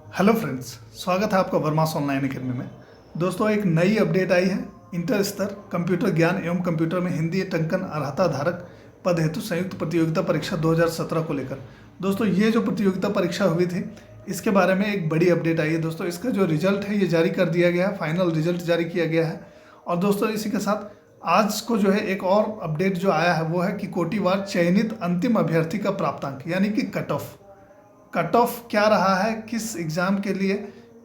Hello friends, स्वागत है आपका वर्मास ऑनलाइन अकेडमी में। दोस्तों, एक नई अपडेट आई है। इंटर स्तर कंप्यूटर ज्ञान एवं कंप्यूटर में हिंदी टंकन अर्हता धारक पद हेतु संयुक्त प्रतियोगिता परीक्षा 2017 को लेकर। दोस्तों, ये जो प्रतियोगिता परीक्षा हुई थी, इसके बारे में एक बड़ी अपडेट आई है। दोस्तों, इसका जो रिजल्ट है ये जारी कर दिया गया है, फाइनल रिजल्ट जारी किया गया है। और दोस्तों, इसी के साथ आज को जो है एक और अपडेट जो आया है वो है कि कोटिवार चयनित अंतिम अभ्यर्थी का प्राप्तांक यानी कि कट ऑफ क्या रहा है, किस एग्ज़ाम के लिए,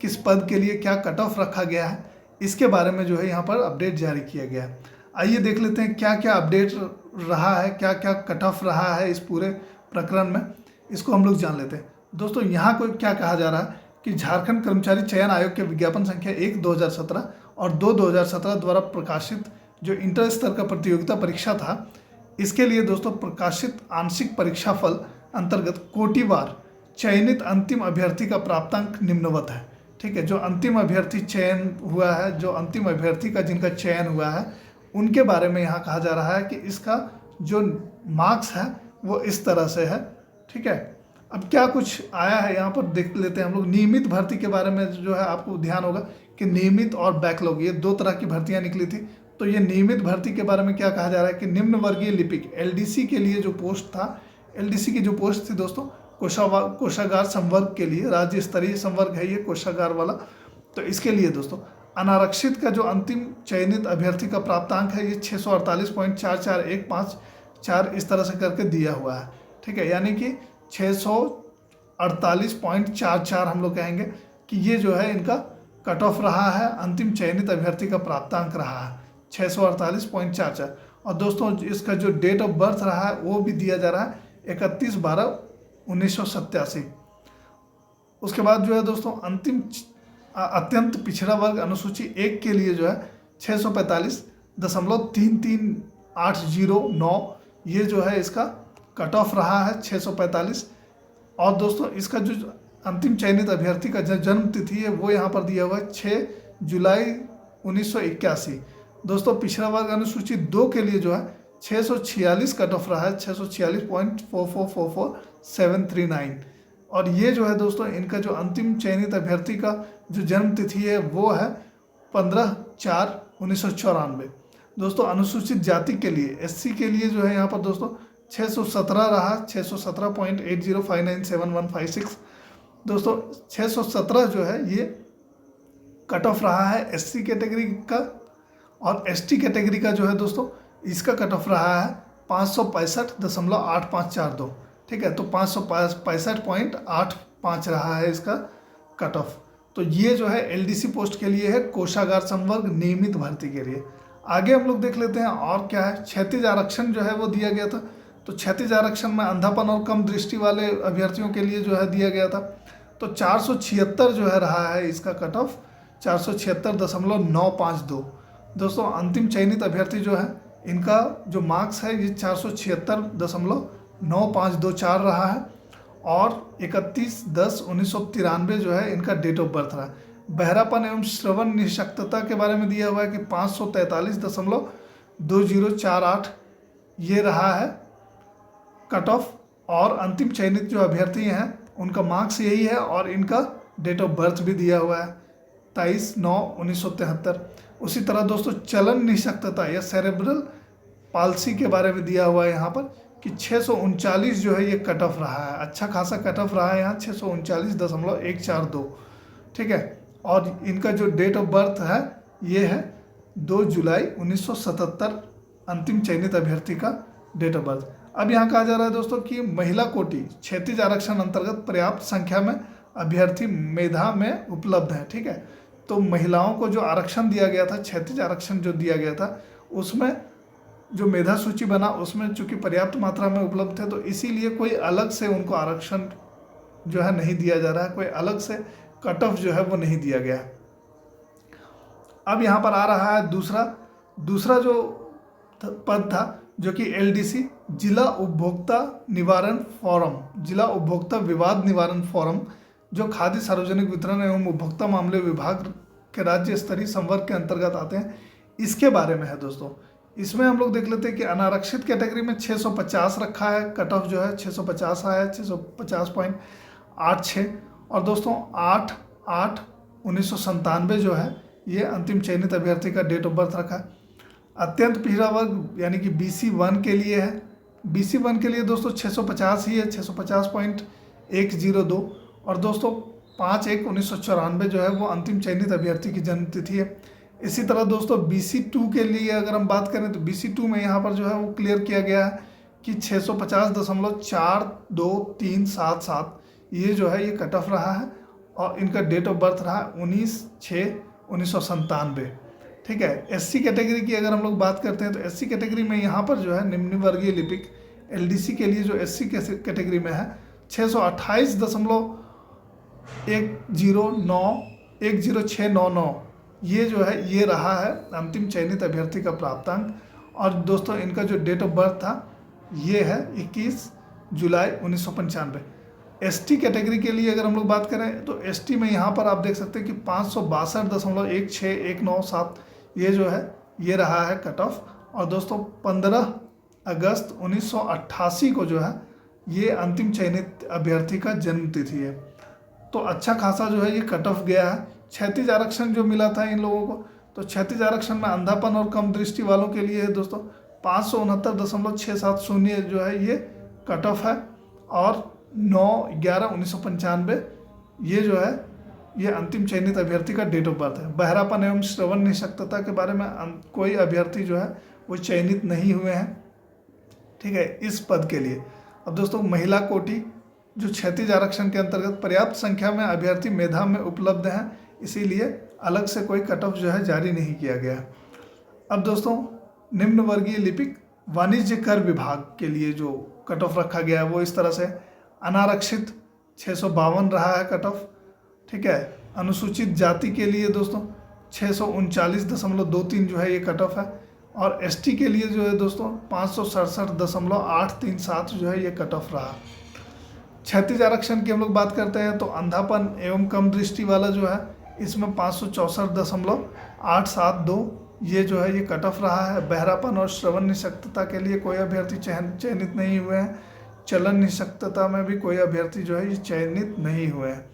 किस पद के लिए क्या कट ऑफ रखा गया है, इसके बारे में जो है यहाँ पर अपडेट जारी किया गया है। आइए देख लेते हैं क्या क्या अपडेट रहा है, क्या क्या कट ऑफ रहा है इस पूरे प्रकरण में, इसको हम लोग जान लेते हैं। दोस्तों, यहाँ को क्या कहा जा रहा है कि झारखंड कर्मचारी चयन आयोग के विज्ञापन संख्या 1/2017 और 2/2017 द्वारा प्रकाशित जो इंटर स्तर का प्रतियोगिता परीक्षा था, इसके लिए दोस्तों प्रकाशित आंशिक परीक्षा फल अंतर्गत कोटिवार चयनित अंतिम अभ्यर्थी का प्राप्तांक निम्नवत है। ठीक है, जो अंतिम अभ्यर्थी चयन हुआ है, जो अंतिम अभ्यर्थी का जिनका चयन हुआ है, उनके बारे में यहाँ कहा जा रहा है कि इसका जो मार्क्स है वो इस तरह से है। ठीक है, अब क्या कुछ आया है यहाँ पर देख लेते हैं हम लोग। नियमित भर्ती के बारे में जो है आपको ध्यान होगा कि नियमित और बैकलॉग ये दो तरह की भर्तियाँ निकली थी। तो ये नियमित भर्ती के बारे में क्या कहा जा रहा है कि निम्न वर्गीय लिपिक एलडीसी के लिए जो पोस्ट था, एलडीसी की जो पोस्ट थी दोस्तों, कोषागार संवर्ग के लिए, राज्य स्तरीय संवर्ग है ये कोषागार वाला। तो इसके लिए दोस्तों अनारक्षित का जो अंतिम चयनित अभ्यर्थी का प्राप्तांक है ये 648.44154 इस तरह से करके दिया हुआ है। ठीक है, यानी कि 648.44 हम लोग कहेंगे कि ये जो है इनका कट ऑफ रहा है, अंतिम चयनित अभ्यर्थी का प्राप्तांक रहा है 648.44। और दोस्तों, इसका जो डेट ऑफ बर्थ रहा है वो भी दिया जा रहा है 31/12/1987। उसके बाद जो है दोस्तों अंतिम अत्यंत पिछड़ा वर्ग अनुसूची 1 के लिए जो है 645.33809 ये जो है इसका कट ऑफ रहा है 645। और दोस्तों, इसका जो अंतिम चयनित अभ्यर्थी का जन्म तिथि है वो यहाँ पर दिया हुआ है 6 जुलाई 1981। दोस्तों, पिछड़ा वर्ग अनुसूची 2 के लिए जो है 646 कट ऑफ रहा है 646.4444739। और ये जो है दोस्तों इनका जो अंतिम चयनित अभ्यर्थी का जो जन्म तिथि है वो है 15/4/1994। दोस्तों, अनुसूचित जाति के लिए एससी के लिए जो है यहाँ पर दोस्तों 617 रहा, 617.80597156। दोस्तों, 617 जो है ये कट ऑफ रहा है एससी कैटेगरी का। और एसटी कैटेगरी का जो है दोस्तों इसका कट ऑफ रहा है 565.8542। ठीक है, तो 565.85 रहा है इसका कट ऑफ। तो ये जो है एलडीसी पोस्ट के लिए है, कोषागार संवर्ग नियमित भर्ती के लिए। आगे हम लोग देख लेते हैं और क्या है। क्षैतिज आरक्षण जो है वो दिया गया था। तो क्षैतिज आरक्षण में अंधापन और कम दृष्टि वाले अभ्यर्थियों के लिए जो है दिया गया था। तो 476 जो है रहा है इसका कट ऑफ 476.952। दोस्तों, अंतिम चयनित अभ्यर्थी जो है इनका जो मार्क्स है ये 476.9524 रहा है। और 31/10/1993 जो है इनका डेट ऑफ बर्थ रहा है। बहरापन एवं श्रवण निशक्तता के बारे में दिया हुआ है कि 543.2048 ये रहा है कट ऑफ। और अंतिम चयनित जो अभ्यर्थी हैं उनका मार्क्स यही है और इनका डेट ऑफ बर्थ भी दिया हुआ है 23/9/1973। उसी तरह दोस्तों चलन निशक्तता या सेरेब्रल पाल्सी के बारे में दिया हुआ है यहाँ पर कि 639 जो है ये कट ऑफ रहा है। अच्छा खासा कट ऑफ रहा है यहाँ 639.142। ठीक है, और इनका जो डेट ऑफ बर्थ है ये है 2 जुलाई 1977 अंतिम चयनित अभ्यर्थी का डेट ऑफ बर्थ। अब यहाँ कहा जा रहा है दोस्तों कि महिला कोटि क्षैतिज आरक्षण अंतर्गत पर्याप्त संख्या में अभ्यर्थी मेधा में उपलब्ध है। ठीक है, तो महिलाओं को जो आरक्षण दिया गया था, क्षैतिज आरक्षण जो दिया गया था, उसमें जो मेधा सूची बना उसमें चूंकि पर्याप्त मात्रा में उपलब्ध है, तो इसीलिए कोई अलग से उनको आरक्षण जो है नहीं दिया जा रहा है, कोई अलग से कट ऑफ जो है वो नहीं दिया गया है। अब यहाँ पर आ रहा है दूसरा जो पद था जो कि एलडीसी जिला उपभोक्ता निवारण फोरम, जिला उपभोक्ता विवाद निवारण फोरम, जो खाद्य सार्वजनिक वितरण एवं उपभोक्ता मामले विभाग के राज्य स्तरीय संवर्ग के अंतर्गत आते हैं, इसके बारे में है दोस्तों। इसमें हम लोग देख लेते हैं कि अनारक्षित कैटेगरी में 650 रखा है, कट ऑफ जो है 650 आया है 650.86। और दोस्तों 8/8/1997 जो है ये अंतिम चयनित अभ्यर्थी का डेट ऑफ बर्थ रखा है। अत्यंत पिछड़ा वर्ग यानी कि BC1 के लिए है। BC1 के लिए दोस्तों 650 ही है, 650.102। और दोस्तों 5/1/1994 जो है वो अंतिम चयनित अभ्यर्थी की जन्म तिथि है। इसी तरह दोस्तों BC2 के लिए अगर हम बात करें तो BC2 में यहाँ पर जो है वो क्लियर किया गया है कि 650.42377 ये जो है ये कट ऑफ रहा है और इनका डेट ऑफ बर्थ रहा 19/6/1997। ठीक है। SC कैटेगरी की अगर हम लोग बात करते हैं तो SC कैटेगरी में यहाँ पर जो है निम्न वर्गीय लिपिक LDC के लिए जो SC कैटेगरी में है 628.10699 ये जो है ये रहा है अंतिम चयनित अभ्यर्थी का प्राप्तांक। और दोस्तों इनका जो डेट ऑफ बर्थ था ये है 21 जुलाई 1995। ST कैटेगरी के लिए अगर हम लोग बात करें तो ST में यहाँ पर आप देख सकते हैं कि 562.16197 ये जो है ये रहा है कट ऑफ। और दोस्तों 15 अगस्त 1988 को जो है ये अंतिम चयनित अभ्यर्थी का जन्म तिथि है। तो अच्छा खासा जो है ये कट ऑफ गया है। क्षैतिज आरक्षण जो मिला था इन लोगों को, तो क्षैतिज आरक्षण में अंधापन और कम दृष्टि वालों के लिए है दोस्तों 569.670 जो है ये कट ऑफ है। और 9/11/1995 ये जो है ये अंतिम चयनित अभ्यर्थी का डेट ऑफ बर्थ है। बहरापन एवं श्रवण निशक्तता के बारे में कोई अभ्यर्थी जो है वो चयनित नहीं हुए हैं। ठीक है, इस पद के लिए। अब दोस्तों महिला कोटि जो क्षैतिज आरक्षण के अंतर्गत पर्याप्त संख्या में अभ्यर्थी मेधा में उपलब्ध हैं, इसीलिए अलग से कोई कट ऑफ जो है जारी नहीं किया गया है। अब दोस्तों निम्न वर्गीय लिपिक वाणिज्य कर विभाग के लिए जो कट ऑफ रखा गया है वो इस तरह से अनारक्षित 652 रहा है कट ऑफ। ठीक है, अनुसूचित जाति के लिए दोस्तों 639.23 जो है ये कट ऑफ है। और ST के लिए जो है दोस्तों 567.837 जो है ये कट ऑफ रहा। क्षैतिज आरक्षण की हम लोग बात करते हैं तो अंधापन एवं कम दृष्टि वाला जो है इसमें 564.872 ये जो है ये कट ऑफ रहा है। बहरापन और श्रवण निशक्तता के लिए कोई अभ्यर्थी चयनित नहीं हुए हैं। चलन निशक्तता में भी कोई अभ्यर्थी जो है ये चयनित नहीं हुए हैं।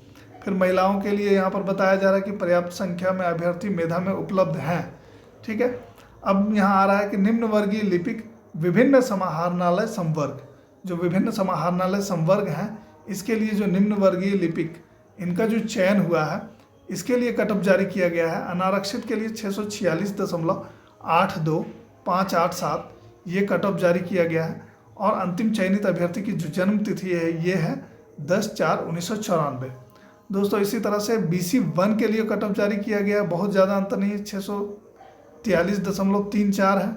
फिर महिलाओं के लिए यहाँ पर बताया जा रहा है कि पर्याप्त संख्या में अभ्यर्थी मेधा में उपलब्ध हैं। ठीक है, अब यहाँ आ रहा है कि निम्न वर्गीय लिपिक विभिन्न समाहरणालय संवर्ग, जो विभिन्न समाहरणालय संवर्ग हैं इसके लिए जो निम्न वर्गीय लिपिक इनका जो चयन हुआ है इसके लिए कट ऑफ जारी किया गया है। अनारक्षित के लिए 646.82587 ये कट ऑफ जारी किया गया है। और अंतिम चयनित अभ्यर्थी की जो जन्म तिथि है ये है 10/4/1994। दोस्तों इसी तरह से BC1 के लिए कट ऑफ जारी किया गया है, बहुत ज़्यादा अंतर नहीं है, 643.34 है।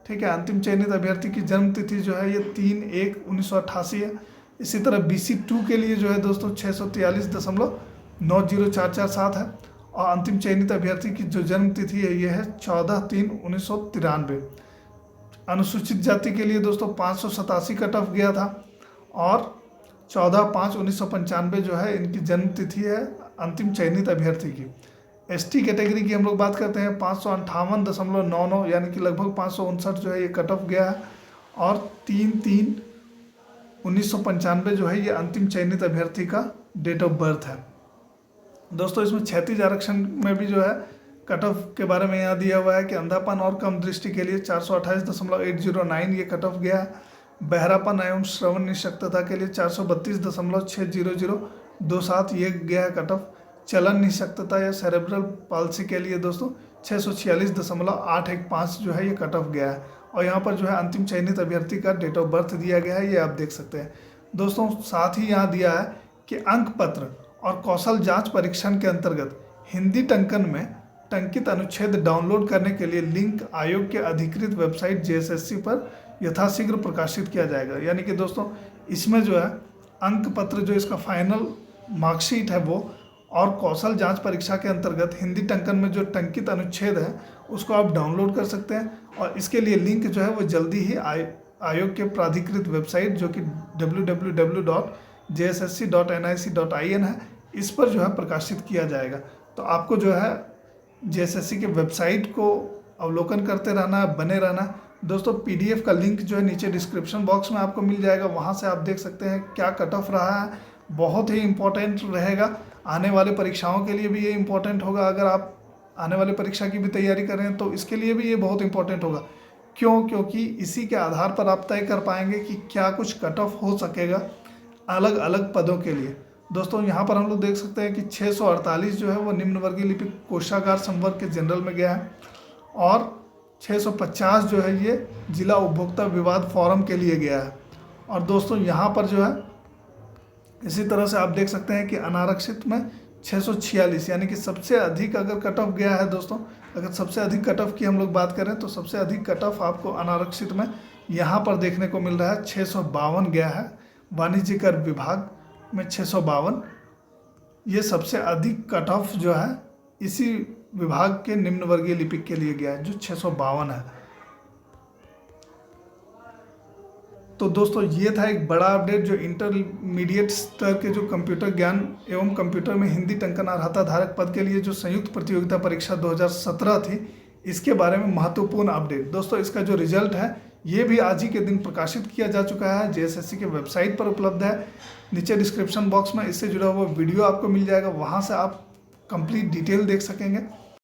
ठीक है, अंतिम चयनित अभ्यर्थी की जन्म तिथि जो है ये 3/1/1988 है। इसी तरह BC2 के लिए जो है दोस्तों 643.90447 है। और अंतिम चयनित अभ्यर्थी की जो जन्म तिथि है ये है 14/3/1993। अनुसूचित जाति के लिए दोस्तों 587 कट ऑफ गया था और 14/5/1995 जो है इनकी जन्म तिथि है अंतिम चयनित अभ्यर्थी की। ST कैटेगरी की हम लोग बात करते हैं 558.99 यानी कि लगभग 559 जो है ये कट ऑफ गया है। और 3/3/1995 जो है ये अंतिम चयनित अभ्यर्थी का डेट ऑफ बर्थ है। दोस्तों इसमें क्षैतिज आरक्षण में भी जो है कट ऑफ के बारे में यहाँ दिया हुआ है कि अंधापन और कम दृष्टि के लिए 428.809 ये कट ऑफ गया है। बहरापन एवं श्रवण निशक्तता के लिए 432.60027 ये गया है कट ऑफ। चलन निशक्तता या सेरेब्रल पाल्सी के लिए दोस्तों 646.815 जो है ये कट ऑफ गया है। और यहाँ पर जो है अंतिम चयनित अभ्यर्थी का डेट ऑफ बर्थ दिया गया है, ये आप देख सकते हैं। दोस्तों साथ ही यहाँ दिया है कि अंक पत्र और कौशल जांच परीक्षण के अंतर्गत हिंदी टंकन में टंकित अनुच्छेद डाउनलोड करने के लिए लिंक आयोग के अधिकृत वेबसाइट JSSC पर यथाशीघ्र प्रकाशित किया जाएगा। यानी कि दोस्तों इसमें जो है अंक पत्र जो इसका फाइनल मार्कशीट है वो और कौशल जांच परीक्षा के अंतर्गत हिंदी टंकन में जो टंकित अनुच्छेद है उसको आप डाउनलोड कर सकते हैं। और इसके लिए लिंक जो है वो जल्दी ही आयोग के प्राधिकृत वेबसाइट जो कि www.jssc.nic.in है इस पर जो है प्रकाशित किया जाएगा। तो आपको जो है JSSC के वेबसाइट को अवलोकन करते रहना है, बने रहना है। दोस्तों PDF का लिंक जो है नीचे डिस्क्रिप्शन बॉक्स में आपको मिल जाएगा, वहाँ से आप देख सकते हैं क्या कट ऑफ रहा है बहुत ही इम्पोर्टेंट रहेगा। आने वाले परीक्षाओं के लिए भी ये इम्पोर्टेंट होगा। अगर आप आने वाली परीक्षा की भी तैयारी कर रहे हैं तो इसके लिए भी ये बहुत इम्पोर्टेंट होगा। क्यों? क्योंकि इसी के आधार पर आप तय कर पाएंगे कि क्या कुछ कट ऑफ हो सकेगा अलग अलग पदों के लिए। दोस्तों यहाँ पर हम लोग देख सकते हैं कि 648 जो है वो निम्न वर्गीय लिपिक कोषागार संवर्ग के जनरल में गया है और 650 जो है ये जिला उपभोक्ता विवाद फोरम के लिए गया है। और दोस्तों यहाँ पर जो है इसी तरह से आप देख सकते हैं कि अनारक्षित में 646 यानी कि सबसे अधिक अगर कट ऑफ गया है दोस्तों, अगर सबसे अधिक कट ऑफ की हम लोग बात करें तो सबसे अधिक कट ऑफ आपको अनारक्षित में यहाँ पर देखने को मिल रहा है 652 गया है। वाणिज्य कर विभाग में 652, ये सबसे अधिक कट ऑफ जो है इसी विभाग के निम्न वर्गीय लिपिक के लिए गया है जो 652 है। तो दोस्तों ये था एक बड़ा अपडेट जो इंटरमीडिएट स्तर के जो कंप्यूटर ज्ञान एवं कंप्यूटर में हिंदी टंकन अर्हता धारक पद के लिए जो संयुक्त प्रतियोगिता परीक्षा 2017 थी, इसके बारे में महत्वपूर्ण अपडेट। दोस्तों इसका जो रिजल्ट है ये भी आज ही के दिन प्रकाशित किया जा चुका है, जेएसएससी के वेबसाइट पर उपलब्ध है। नीचे डिस्क्रिप्शन बॉक्स में इससे जुड़ा हुआ वीडियो आपको मिल जाएगा, वहाँ से आप कंप्लीट डिटेल देख सकेंगे।